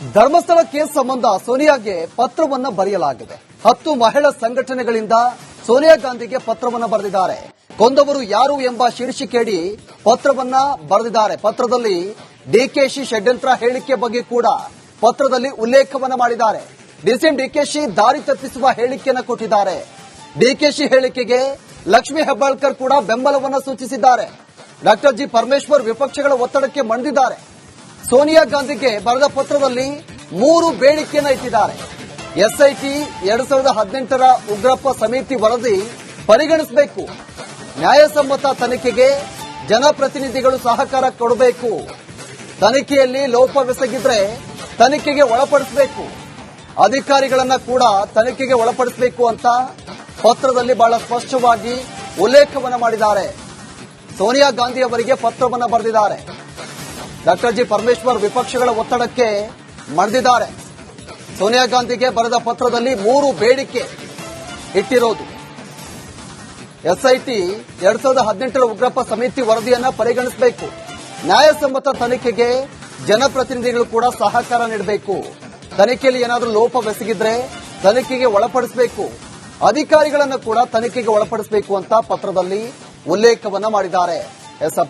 Dharmasthala case ಸಂಬಂಧ ಸೋನಿಯಾಗೆ ಪತ್ರವನ್ನ ಬರೆಯಲಾಗಿದೆ. 10 ಮಹಿಳಾ ಸಂಘಟನೆಗಳಿಂದ ಸೋನಿಯಾ ಗಾಂಧಿಗೆ ಪತ್ರವನ್ನ ಬರೆದಿದ್ದಾರೆ. ಕೊಂದವರು ಯಾರು ಎಂಬ ಶೀರ್ಷಿಕೆಯಡಿ ಪತ್ರವನ್ನ ಬರೆದಿದ್ದಾರೆ. ಪತ್ರದಲ್ಲಿ ಡಿಕೆಶಿ ಷಡ್ಯಂತ್ರ ಹೇಳಿಕೆ ಬಗ್ಗೆ ಕೂಡ ಪತ್ರದಲ್ಲಿ ಉಲ್ಲೇಖವನ್ನ ಮಾಡಿದ್ದಾರೆ. ಡಿಸಿಎಂ ಡಿಕೆಶಿ ದಾರಿ ತಪ್ಪಿಸುವ ಹೇಳಿಕೆಯನ್ನು ಕೊಟ್ಟಿದ್ದಾರೆ. ಡಿಕೆಶಿ ಹೇಳಿಕೆಗೆ ಲಕ್ಷ್ಮೀ ಹೆಬ್ಬಾಳ್ಕರ್ ಕೂಡ ಬೆಂಬಲವನ್ನ ಸೂಚಿಸಿದ್ದಾರೆ. ಡಾಕ್ಟರ್ ಜಿ ಪರಮೇಶ್ವರ್ ವಿಪಕ್ಷಗಳ ಒತ್ತಡಕ್ಕೆ ಮಣಿದಿದ್ದಾರೆ. ಸೋನಿಯಾ ಗಾಂಧಿಗೆ ಬರೆದ ಪತ್ರದಲ್ಲಿ 3 ಬೇಡಿಕೆಯನ್ನು ಇಟ್ಟಿದ್ದಾರೆ. ಎಸ್ಐಟಿ 2018ರ ಉಗ್ರಪ್ಪ ಸಮಿತಿ ವರದಿ ಪರಿಗಣಿಸಬೇಕು, ನ್ಯಾಯಸಮ್ಮತ ತನಿಖೆಗೆ ಜನಪ್ರತಿನಿಧಿಗಳು ಸಹಕಾರ ಕೊಡಬೇಕು, ತನಿಖೆಯಲ್ಲಿ ಲೋಪವೆಸಗಿದ್ರೆ ತನಿಖೆಗೆ ಒಳಪಡಿಸಬೇಕು, ಅಧಿಕಾರಿಗಳನ್ನ ಕೂಡ ತನಿಖೆಗೆ ಒಳಪಡಿಸಬೇಕು ಅಂತ ಪತ್ರದಲ್ಲಿ ಬಹಳ ಸ್ಪಷ್ಟವಾಗಿ ಉಲ್ಲೇಖವನ್ನ ಮಾಡಿದ್ದಾರೆ. ಸೋನಿಯಾ ಗಾಂಧಿ ಅವರಿಗೆ ಪತ್ರವನ್ನ ಬರೆದಿದ್ದಾರೆ. ಡಾಕ್ಟರ್ ಜಿ ಪರಮೇಶ್ವರ್ ವಿಪಕ್ಷಗಳ ಒತ್ತಡಕ್ಕೆ ಮಣಿದಿದ್ದಾರೆ. ಸೋನಿಯಾ ಗಾಂಧಿಗೆ ಬರೆದ ಪತ್ರದಲ್ಲಿ 3 ಬೇಡಿಕೆ ಇಟ್ಟಿರೋದು. ಎಸ್ಐಟಿ 2018ರ ಉಗ್ರಪ್ಪ ಸಮಿತಿ ವರದಿಯನ್ನ ಪರಿಗಣಿಸಬೇಕು, ನ್ಯಾಯಸಮ್ಮತ ತನಿಖೆಗೆ ಜನಪ್ರತಿನಿಧಿಗಳು ಕೂಡ ಸಹಕಾರ ನೀಡಬೇಕು, ತನಿಖೆಯಲ್ಲಿ ಏನಾದರೂ ಲೋಪವೆಸಗಿದ್ರೆ ತನಿಖೆಗೆ ಒಳಪಡಿಸಬೇಕು, ಅಧಿಕಾರಿಗಳನ್ನು ಕೂಡ ತನಿಖೆಗೆ ಒಳಪಡಿಸಬೇಕು ಅಂತ ಪತ್ರದಲ್ಲಿ ಉಲ್ಲೇಖವನ್ನ ಮಾಡಿದ್ದಾರೆ.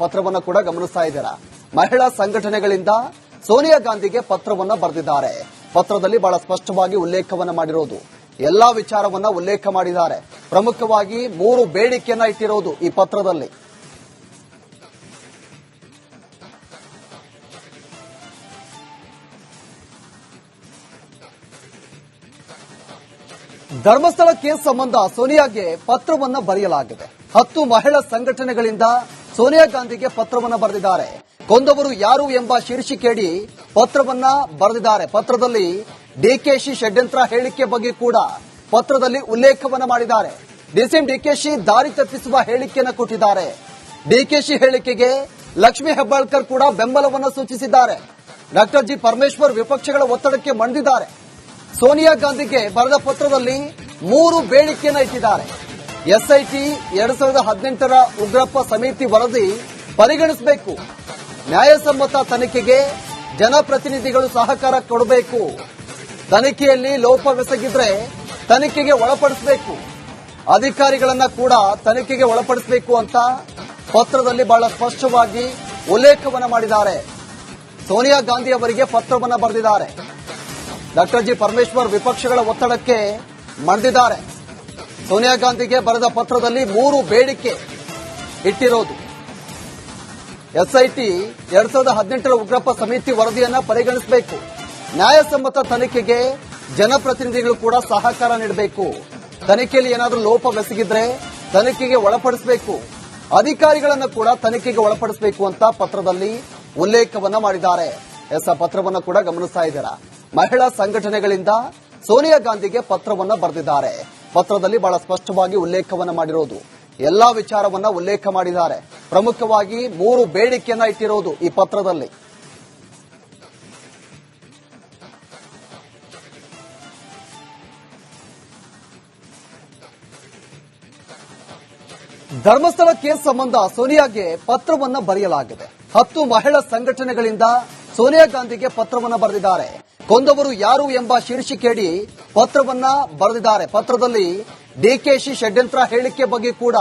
ಪತ್ರವನ್ನ ಕೂಡ ಗಮನಿಸ್ತಾ ಇದ್ದೀರಾ. ಮಹಿಳಾ ಸಂಘಟನೆಗಳಿಂದ ಸೋನಿಯಾ ಗಾಂಧಿಗೆ ಪತ್ರವನ್ನ ಬರೆದಿದ್ದಾರೆ. ಪತ್ರದಲ್ಲಿ ಬಹಳ ಸ್ಪಷ್ಟವಾಗಿ ಉಲ್ಲೇಖವನ್ನ ಮಾಡಿರೋದು, ಎಲ್ಲಾ ವಿಚಾರವನ್ನ ಉಲ್ಲೇಖ ಮಾಡಿದ್ದಾರೆ. ಪ್ರಮುಖವಾಗಿ 3 ಬೇಡಿಕೆಯನ್ನ ಇಟ್ಟಿರೋದು ಈ ಪತ್ರದಲ್ಲಿ. ಧರ್ಮಸ್ಥಳ ಕೇಸ್ ಸಂಬಂಧ ಸೋನಿಯಾಗೆ ಪತ್ರವನ್ನ ಬರೆಯಲಾಗಿದೆ. 10 ಮಹಿಳಾ ಸಂಘಟನೆಗಳಿಂದ ಸೋನಿಯಾ ಗಾಂಧಿಗೆ ಪತ್ರವನ್ನ ಬರೆದಿದ್ದಾರೆ. ಕೊಂದವರು ಯಾರು ಎಂಬ ಶೀರ್ಷಿಕೆಯಡಿ ಪತ್ರವನ್ನ ಬರೆದಿದ್ದಾರೆ. ಪತ್ರದಲ್ಲಿ ಡಿಕೆಶಿ ಷಡ್ಯಂತ್ರ ಹೇಳಿಕೆ ಬಗ್ಗೆ ಕೂಡ ಪತ್ರದಲ್ಲಿ ಉಲ್ಲೇಖವನ್ನ ಮಾಡಿದ್ದಾರೆ. ಡಿಸಿಎಂ ಡಿಕೆಶಿ ದಾರಿ ತಪ್ಪಿಸುವ ಹೇಳಿಕೆಯನ್ನು ಕೊಟ್ಟಿದ್ದಾರೆ. ಡಿಕೆಶಿ ಹೇಳಿಕೆಗೆ ಲಕ್ಷ್ಮೀ ಹೆಬ್ಬಾಳ್ಕರ್ ಕೂಡ ಬೆಂಬಲವನ್ನ ಸೂಚಿಸಿದ್ದಾರೆ. ಡಾಕ್ಟರ್ ಜಿ ಪರಮೇಶ್ವರ್ ವಿಪಕ್ಷಗಳ ಒತ್ತಡಕ್ಕೆ ಮಣಿದಿದ್ದಾರೆ. ಸೋನಿಯಾ ಗಾಂಧಿಗೆ ಬರೆದ ಪತ್ರದಲ್ಲಿ 3 ಬೇಡಿಕೆಯನ್ನು ಇಟ್ಟಿದ್ದಾರೆ. ಎಸ್ಐಟಿ 2018ರ ಉಗ್ರಪ್ಪ ಸಮಿತಿ ವರದಿ ಪರಿಗಣಿಸಬೇಕು, ನ್ಯಾಯಸಮ್ಮತ ತನಿಖೆಗೆ ಜನಪ್ರತಿನಿಧಿಗಳು ಸಹಕಾರ ಕೊಡಬೇಕು, ತನಿಖೆಯಲ್ಲಿ ಲೋಪವೆಸಗಿದ್ರೆ ತನಿಖೆಗೆ ಒಳಪಡಿಸಬೇಕು, ಅಧಿಕಾರಿಗಳನ್ನ ಕೂಡ ತನಿಖೆಗೆ ಒಳಪಡಿಸಬೇಕು ಅಂತ ಪತ್ರದಲ್ಲಿ ಬಹಳ ಸ್ಪಷ್ಟವಾಗಿ ಉಲ್ಲೇಖವನ್ನ ಮಾಡಿದ್ದಾರೆ. ಸೋನಿಯಾ ಗಾಂಧಿ ಅವರಿಗೆ ಪತ್ರವನ್ನ ಬರೆದಿದ್ದಾರೆ. ಡಾಕ್ಟರ್ ಜಿ ಪರಮೇಶ್ವರ್ ವಿಪಕ್ಷಗಳ ಒತ್ತಡಕ್ಕೆ ಮಣಿದಿದ್ದಾರೆ. ಸೋನಿಯಾ ಗಾಂಧಿಗೆ ಬರೆದ ಪತ್ರದಲ್ಲಿ 3 ಬೇಡಿಕೆ ಇಟ್ಟಿರೋದು. ಎಸ್ಐಟಿ 2018ರ ಉಗ್ರಪ್ಪ ಸಮಿತಿ ವರದಿಯನ್ನ ಪರಿಗಣಿಸಬೇಕು, ನ್ಯಾಯಸಮ್ಮತ ತನಿಖೆಗೆ ಜನಪ್ರತಿನಿಧಿಗಳು ಕೂಡ ಸಹಕಾರ ನೀಡಬೇಕು, ತನಿಖೆಯಲ್ಲಿ ಏನಾದರೂ ಲೋಪವೆಸಗಿದ್ರೆ ತನಿಖೆಗೆ ಒಳಪಡಿಸಬೇಕು, ಅಧಿಕಾರಿಗಳನ್ನು ಕೂಡ ತನಿಖೆಗೆ ಒಳಪಡಿಸಬೇಕು ಅಂತ ಪತ್ರದಲ್ಲಿ ಉಲ್ಲೇಖವನ್ನ ಮಾಡಿದ್ದಾರೆ. ಪತ್ರವನ್ನ ಕೂಡ ಗಮನಿಸ್ತಾ ಇದ್ದೀರಾ. ಮಹಿಳಾ ಸಂಘಟನೆಗಳಿಂದ ಸೋನಿಯಾ ಗಾಂಧಿಗೆ ಪತ್ರವನ್ನ ಬರೆದಿದ್ದಾರೆ. ಪತ್ರದಲ್ಲಿ ಬಹಳ ಸ್ಪಷ್ಟವಾಗಿ ಉಲ್ಲೇಖವನ್ನ ಮಾಡಿರೋದು, ಎಲ್ಲಾ ವಿಚಾರವನ್ನ ಉಲ್ಲೇಖ ಮಾಡಿದ್ದಾರೆ. ಪ್ರಮುಖವಾಗಿ 3 ಬೇಡಿಕೆಯನ್ನ ಇಟ್ಟಿರೋದು ಈ ಪತ್ರದಲ್ಲಿ. ಧರ್ಮಸ್ಥಳ ಕೇಸ್ ಸಂಬಂಧ ಸೋನಿಯಾಗೆ ಪತ್ರವನ್ನ ಬರೆಯಲಾಗಿದೆ. 10 ಮಹಿಳಾ ಸಂಘಟನೆಗಳಿಂದ ಸೋನಿಯಾ ಗಾಂಧಿಗೆ ಪತ್ರವನ್ನ ಬರೆದಿದ್ದಾರೆ. ಕೊಂದವರು ಯಾರು ಎಂಬ ಶೀರ್ಷಿಕೆಯಡಿ ಪತ್ರವನ್ನ ಬರೆದಿದ್ದಾರೆ. ಪತ್ರದಲ್ಲಿ ಡಿಕೆಶಿ ಷಡ್ಯಂತ್ರ ಹೇಳಿಕೆ ಬಗ್ಗೆ ಕೂಡ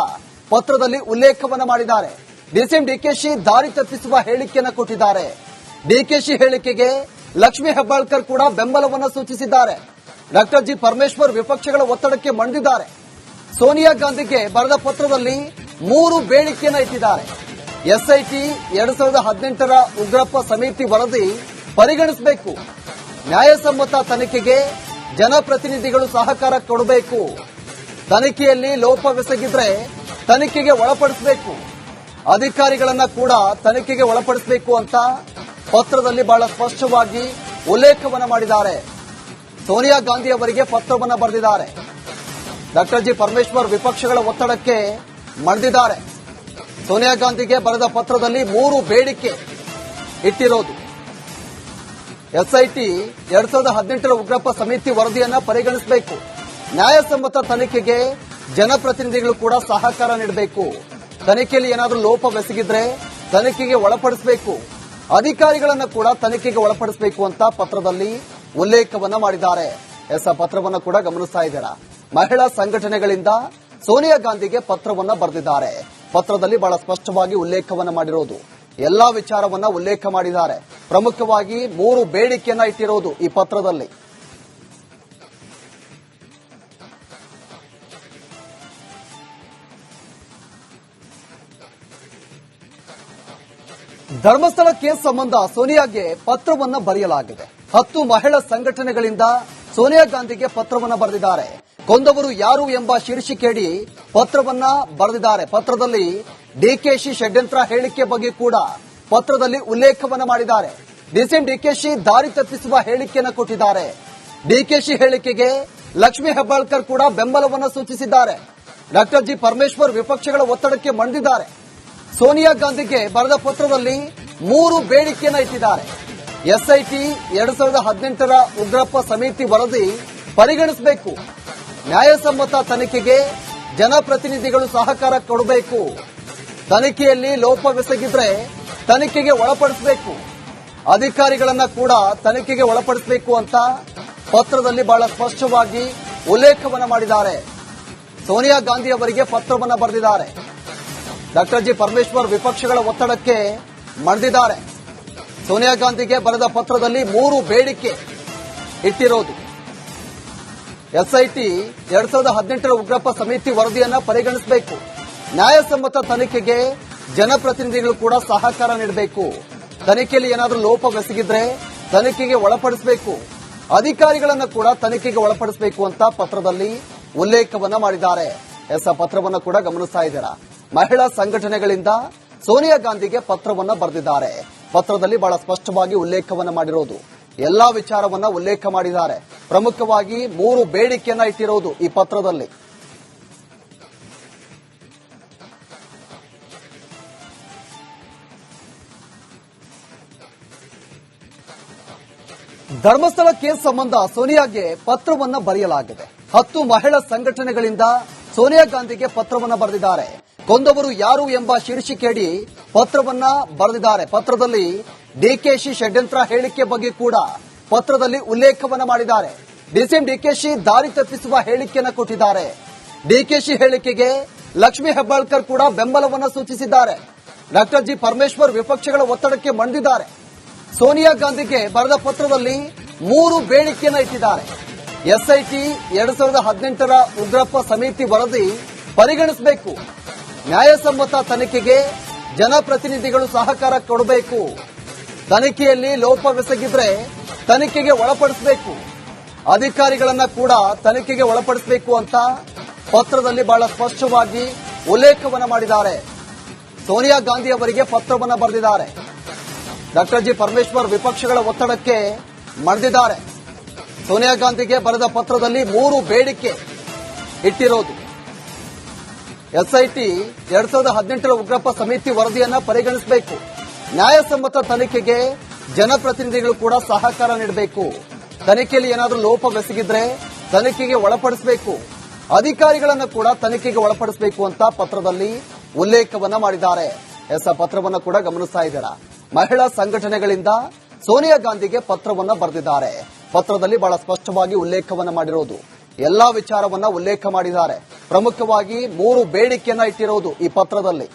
ಪತ್ರದಲ್ಲಿ ಉಲ್ಲೇಖವನ್ನ ಮಾಡಿದ್ದಾರೆ. ಡಿಸಿಎಂ ಡಿಕೆಶಿ ದಾರಿ ತಪ್ಪಿಸುವ ಹೇಳಿಕೆಯನ್ನು ಕೊಟ್ಟಿದ್ದಾರೆ. ಡಿಕೆಶಿ ಹೇಳಿಕೆಗೆ ಲಕ್ಷ್ಮೀ ಹೆಬ್ಬಾಳ್ಕರ್ ಕೂಡ ಬೆಂಬಲವನ್ನ ಸೂಚಿಸಿದ್ದಾರೆ. ಡಾಕ್ಟರ್ ಜಿ ಪರಮೇಶ್ವರ್ ವಿಪಕ್ಷಗಳ ಒತ್ತಡಕ್ಕೆ ಮಣಿದಿದ್ದಾರೆ. ಸೋನಿಯಾ ಗಾಂಧಿಗೆ ಬರೆದ ಪತ್ರದಲ್ಲಿ 3 ಬೇಡಿಕೆಯನ್ನು ಇಟ್ಟಿದ್ದಾರೆ. ಎಸ್ಐಟಿ 2018ರ ಉಗ್ರಪ್ಪ ಸಮಿತಿ ವರದಿ ಪರಿಗಣಿಸಬೇಕು, ನ್ಯಾಯಸಮ್ಮತ ತನಿಖೆಗೆ ಜನಪ್ರತಿನಿಧಿಗಳು ಸಹಕಾರ ಕೊಡಬೇಕು, ತನಿಖೆಯಲ್ಲಿ ಲೋಪವೆಸಗಿದ್ರೆ ತನಿಖೆಗೆ ಒಳಪಡಿಸಬೇಕು, ಅಧಿಕಾರಿಗಳನ್ನ ಕೂಡ ತನಿಖೆಗೆ ಒಳಪಡಿಸಬೇಕು ಅಂತ ಪತ್ರದಲ್ಲಿ ಬಹಳ ಸ್ಪಷ್ಟವಾಗಿ ಉಲ್ಲೇಖವನ್ನ ಮಾಡಿದ್ದಾರೆ. ಸೋನಿಯಾ ಗಾಂಧಿ ಅವರಿಗೆ ಪತ್ರವನ್ನ ಬರೆದಿದ್ದಾರೆ. ಡಾಕ್ಟರ್ ಜಿ ಪರಮೇಶ್ವರ್ ವಿಪಕ್ಷಗಳ ಒತ್ತಡಕ್ಕೆ ಮಣಿದಿದ್ದಾರೆ. ಸೋನಿಯಾ ಗಾಂಧಿಗೆ ಬರೆದ ಪತ್ರದಲ್ಲಿ 3 ಬೇಡಿಕೆ ಇಟ್ಟಿರೋದು. ಎಸ್ಐಟಿ 2018ರ ಉಗ್ರಪ್ಪ ಸಮಿತಿ ವರದಿಯನ್ನ ಪರಿಗಣಿಸಬೇಕು, ನ್ಯಾಯಸಮ್ಮತ ತನಿಖೆಗೆ ಜನಪ್ರತಿನಿಧಿಗಳು ಕೂಡ ಸಹಕಾರ ನೀಡಬೇಕು, ತನಿಖೆಯಲ್ಲಿ ಏನಾದರೂ ಲೋಪವೆಸಗಿದ್ರೆ ತನಿಖೆಗೆ ಒಳಪಡಿಸಬೇಕು, ಅಧಿಕಾರಿಗಳನ್ನ ಕೂಡ ತನಿಖೆಗೆ ಒಳಪಡಿಸಬೇಕು ಅಂತ ಪತ್ರದಲ್ಲಿ ಉಲ್ಲೇಖವನ್ನ ಮಾಡಿದ್ದಾರೆ. ಪತ್ರವನ್ನ ಕೂಡ ಗಮನಿಸ್ತಾ ಇದ್ದೀರಾ. ಮಹಿಳಾ ಸಂಘಟನೆಗಳಿಂದ ಸೋನಿಯಾ ಗಾಂಧಿಗೆ ಪತ್ರವನ್ನ ಬರೆದಿದ್ದಾರೆ. ಪತ್ರದಲ್ಲಿ ಬಹಳ ಸ್ಪಷ್ಟವಾಗಿ ಉಲ್ಲೇಖವನ್ನ ಮಾಡಿರೋದು, ಎಲ್ಲಾ ವಿಚಾರವನ್ನ ಉಲ್ಲೇಖ ಮಾಡಿದ್ದಾರೆ. ಪ್ರಮುಖವಾಗಿ 3 ಬೇಡಿಕೆಯನ್ನ ಇಟ್ಟಿರೋದು ಈ ಪತ್ರದಲ್ಲಿ. ಧರ್ಮಸ್ಥಳ ಕೇಸ್ ಸಂಬಂಧ ಸೋನಿಯಾಗೆ ಪತ್ರವನ್ನ ಬರೆಯಲಾಗಿದೆ. 10 ಮಹಿಳಾ ಸಂಘಟನೆಗಳಿಂದ ಸೋನಿಯಾ ಗಾಂಧಿಗೆ ಪತ್ರವನ್ನ ಬರೆದಿದ್ದಾರೆ. ಕೊಂದವರು ಯಾರು ಎಂಬ ಶೀರ್ಷಿಕೆಯಡಿ ಪತ್ರವನ್ನ ಬರೆದಿದ್ದಾರೆ. ಪತ್ರದಲ್ಲಿ ಡಿಕೆಶಿ ಷಡ್ಯಂತ್ರ ಹೇಳಿಕೆ ಬಗ್ಗೆ ಕೂಡ ಪತ್ರದಲ್ಲಿ ಉಲ್ಲೇಖವನ್ನ ಮಾಡಿದ್ದಾರೆ. ಡಿಸಿಎಂ ಡಿಕೆಶಿ ದಾರಿ ತಪ್ಪಿಸುವ ಹೇಳಿಕೆಯನ್ನು ಕೊಟ್ಟಿದ್ದಾರೆ. ಡಿಕೆಶಿ ಹೇಳಿಕೆಗೆ ಲಕ್ಷ್ಮೀ ಹೆಬ್ಬಾಳ್ಕರ್ ಕೂಡ ಬೆಂಬಲವನ್ನು ಸೂಚಿಸಿದ್ದಾರೆ. ಡಾಕ್ಟರ್ ಜಿ ಪರಮೇಶ್ವರ್ ವಿಪಕ್ಷಗಳ ಒತ್ತಡಕ್ಕೆ ಮಣಿದಿದ್ದಾರೆ. ಸೋನಿಯಾ ಗಾಂಧಿಗೆ ಬರೆದ ಪತ್ರದಲ್ಲಿ 3 ಬೇಡಿಕೆಯನ್ನ ಇಟ್ಟಿದ್ದಾರೆ. ಎಸ್ಐಟಿ 2018ರ ಉಗ್ರಪ್ಪ ಸಮಿತಿ ವರದಿ ಪರಿಗಣಿಸಬೇಕು, ನ್ಯಾಯಸಮ್ಮತ ತನಿಖೆಗೆ ಜನಪ್ರತಿನಿಧಿಗಳು ಸಹಕಾರ ಕೊಡಬೇಕು, ತನಿಖೆಯಲ್ಲಿ ಲೋಪವೆಸಗಿದ್ರೆ ತನಿಖೆಗೆ ಒಳಪಡಿಸಬೇಕು, ಅಧಿಕಾರಿಗಳನ್ನ ಕೂಡ ತನಿಖೆಗೆ ಒಳಪಡಿಸಬೇಕು ಅಂತ ಪತ್ರದಲ್ಲಿ ಬಹಳ ಸ್ಪಷ್ಟವಾಗಿ ಉಲ್ಲೇಖವನ್ನ ಮಾಡಿದ್ದಾರೆ. ಸೋನಿಯಾ ಗಾಂಧಿ ಅವರಿಗೆ ಪತ್ರವನ್ನ ಬರೆದಿದ್ದಾರೆ. ಡಾಕ್ಟರ್ ಜಿ ಪರಮೇಶ್ವರ್ ವಿಪಕ್ಷಗಳ ಒತ್ತಡಕ್ಕೆ ಮಣಿದಿದ್ದಾರೆ. ಸೋನಿಯಾ ಗಾಂಧಿಗೆ ಬರೆದ ಪತ್ರದಲ್ಲಿ 3 ಬೇಡಿಕೆ ಇಟ್ಟಿರೋದು. ಎಸ್ಐಟಿ 2018ರ ಉಗ್ರಪ್ಪ ಸಮಿತಿ ವರದಿಯನ್ನ ಪರಿಗಣಿಸಬೇಕು, ನ್ಯಾಯಸಮ್ಮತ ತನಿಖೆಗೆ ಜನಪ್ರತಿನಿಧಿಗಳು ಕೂಡ ಸಹಕಾರ ನೀಡಬೇಕು, ತನಿಖೆಯಲ್ಲಿ ಏನಾದರೂ ಲೋಪವೆಸಗಿದ್ರೆ ತನಿಖೆಗೆ ಒಳಪಡಿಸಬೇಕು, ಅಧಿಕಾರಿಗಳನ್ನ ಕೂಡ ತನಿಖೆಗೆ ಒಳಪಡಿಸಬೇಕು ಅಂತ ಪತ್ರದಲ್ಲಿ ಉಲ್ಲೇಖವನ್ನ ಮಾಡಿದ್ದಾರೆ. ಪತ್ರವನ್ನ ಕೂಡ ಗಮನಿಸ್ತಾ ಇದ್ದೀರಾ. ಮಹಿಳಾ ಸಂಘಟನೆಗಳಿಂದ ಸೋನಿಯಾ ಗಾಂಧಿಗೆ ಪತ್ರವನ್ನ ಬರೆದಿದ್ದಾರೆ. ಪತ್ರದಲ್ಲಿ ಬಹಳ ಸ್ಪಷ್ಟವಾಗಿ ಉಲ್ಲೇಖವನ್ನ ಮಾಡಿರೋದು, ಎಲ್ಲಾ ವಿಚಾರವನ್ನ ಉಲ್ಲೇಖ ಮಾಡಿದ್ದಾರೆ. ಪ್ರಮುಖವಾಗಿ 3 ಬೇಡಿಕೆಯನ್ನ ಇಟ್ಟಿರೋದು ಈ ಪತ್ರದಲ್ಲಿ. ಧರ್ಮಸ್ಥಳ ಕೇಸ್ ಸಂಬಂಧ ಸೋನಿಯಾಗೆ ಪತ್ರವನ್ನ ಬರೆಯಲಾಗಿದೆ. 10 ಮಹಿಳಾ ಸಂಘಟನೆಗಳಿಂದ ಸೋನಿಯಾ ಗಾಂಧಿಗೆ ಪತ್ರವನ್ನ ಬರೆದಿದ್ದಾರೆ. ಕೊಂದವರು ಯಾರು ಎಂಬ ಶೀರ್ಷಿಕೆಯಡಿ ಪತ್ರವನ್ನ ಬರೆದಿದ್ದಾರೆ. ಪತ್ರದಲ್ಲಿ ಡಿಕೆಶಿ ಷಡ್ಯಂತ್ರ ಹೇಳಿಕೆ ಬಗ್ಗೆ ಕೂಡ ಪತ್ರದಲ್ಲಿ ಉಲ್ಲೇಖವನ್ನ ಮಾಡಿದ್ದಾರೆ. ಡಿಸಿಎಂ ಡಿಕೆಶಿ ದಾರಿ ತಪ್ಪಿಸುವ ಹೇಳಿಕೆಯನ್ನು ಕೊಟ್ಟಿದ್ದಾರೆ. ಡಿಕೆಶಿ ಹೇಳಿಕೆಗೆ ಲಕ್ಷ್ಮೀ ಹೆಬ್ಬಾಳ್ಕರ್ ಕೂಡ ಬೆಂಬಲವನ್ನು ಸೂಚಿಸಿದ್ದಾರೆ. ಡಾಕ್ಟರ್ ಜಿ ಪರಮೇಶ್ವರ್ ವಿಪಕ್ಷಗಳ ಒತ್ತಡಕ್ಕೆ ಮಣಿದಿದ್ದಾರೆ. ಸೋನಿಯಾ ಗಾಂಧಿಗೆ ಬರೆದ ಪತ್ರದಲ್ಲಿ 3 ಬೇಡಿಕೆಯನ್ನ ಇಟ್ಟಿದ್ದಾರೆ. ಎಸ್ಐಟಿ 2018ರ ಉಗ್ರಪ್ಪ ಸಮಿತಿ ವರದಿ ಪರಿಗಣಿಸಬೇಕು, ನ್ಯಾಯಸಮ್ಮತ ತನಿಖೆಗೆ ಜನಪ್ರತಿನಿಧಿಗಳು ಸಹಕಾರ ಕೊಡಬೇಕು, ತನಿಖೆಯಲ್ಲಿ ಲೋಪವೆಸಗಿದ್ರೆ ತನಿಖೆಗೆ ಒಳಪಡಿಸಬೇಕು, ಅಧಿಕಾರಿಗಳನ್ನ ಕೂಡ ತನಿಖೆಗೆ ಒಳಪಡಿಸಬೇಕು ಅಂತ ಪತ್ರದಲ್ಲಿ ಬಹಳ ಸ್ಪಷ್ಟವಾಗಿ ಉಲ್ಲೇಖವನ್ನ ಮಾಡಿದ್ದಾರೆ. ಸೋನಿಯಾ ಗಾಂಧಿ ಅವರಿಗೆ ಪತ್ರವನ್ನ ಬರೆದಿದ್ದಾರೆ. ಡಾಕ್ಟರ್ ಜಿ ಪರಮೇಶ್ವರ್ ವಿಪಕ್ಷಗಳ ಒತ್ತಡಕ್ಕೆ ಮಣಿದಿದ್ದಾರೆ. ಸೋನಿಯಾ ಗಾಂಧಿಗೆ ಬರೆದ ಪತ್ರದಲ್ಲಿ 3 ಬೇಡಿಕೆ ಇಟ್ಟಿರೋದು. ಎಸ್ಐಟಿ 2018ರ ಉಗ್ರಪ್ಪ ಸಮಿತಿ ವರದಿಯನ್ನ ಪರಿಗಣಿಸಬೇಕು, ನ್ಯಾಯಸಮ್ಮತ ತನಿಖೆಗೆ ಜನಪ್ರತಿನಿಧಿಗಳು ಕೂಡ ಸಹಕಾರ ನೀಡಬೇಕು, ತನಿಖೆಯಲ್ಲಿ ಏನಾದರೂ ಲೋಪವೆಸಗಿದ್ರೆ ತನಿಖೆಗೆ ಒಳಪಡಿಸಬೇಕು, ಅಧಿಕಾರಿಗಳನ್ನ ಕೂಡ ತನಿಖೆಗೆ ಒಳಪಡಿಸಬೇಕು ಅಂತ ಪತ್ರದಲ್ಲಿ ಉಲ್ಲೇಖವನ್ನ ಮಾಡಿದ್ದಾರೆ. ಪತ್ರವನ್ನ ಕೂಡ ಗಮನಿಸ್ತಾ ಇದ್ದೀರಾ. ಮಹಿಳಾ ಸಂಘಟನೆಗಳಿಂದ ಸೋನಿಯಾ ಗಾಂಧಿಗೆ ಪತ್ರವನ್ನ ಬರೆದಿದ್ದಾರೆ. ಪತ್ರದಲ್ಲಿ ಬಹಳ ಸ್ಪಷ್ಟವಾಗಿ ಉಲ್ಲೇಖವನ್ನ ಮಾಡಿರೋದು, ಎಲ್ಲಾ ವಿಚಾರವನ್ನ ಉಲ್ಲೇಖ ಮಾಡಿದ್ದಾರೆ. ಪ್ರಮುಖವಾಗಿ 3 ಬೇಡಿಕೆಯನ್ನ ಇಟ್ಟಿರೋದು ಈ ಪತ್ರದಲ್ಲಿ.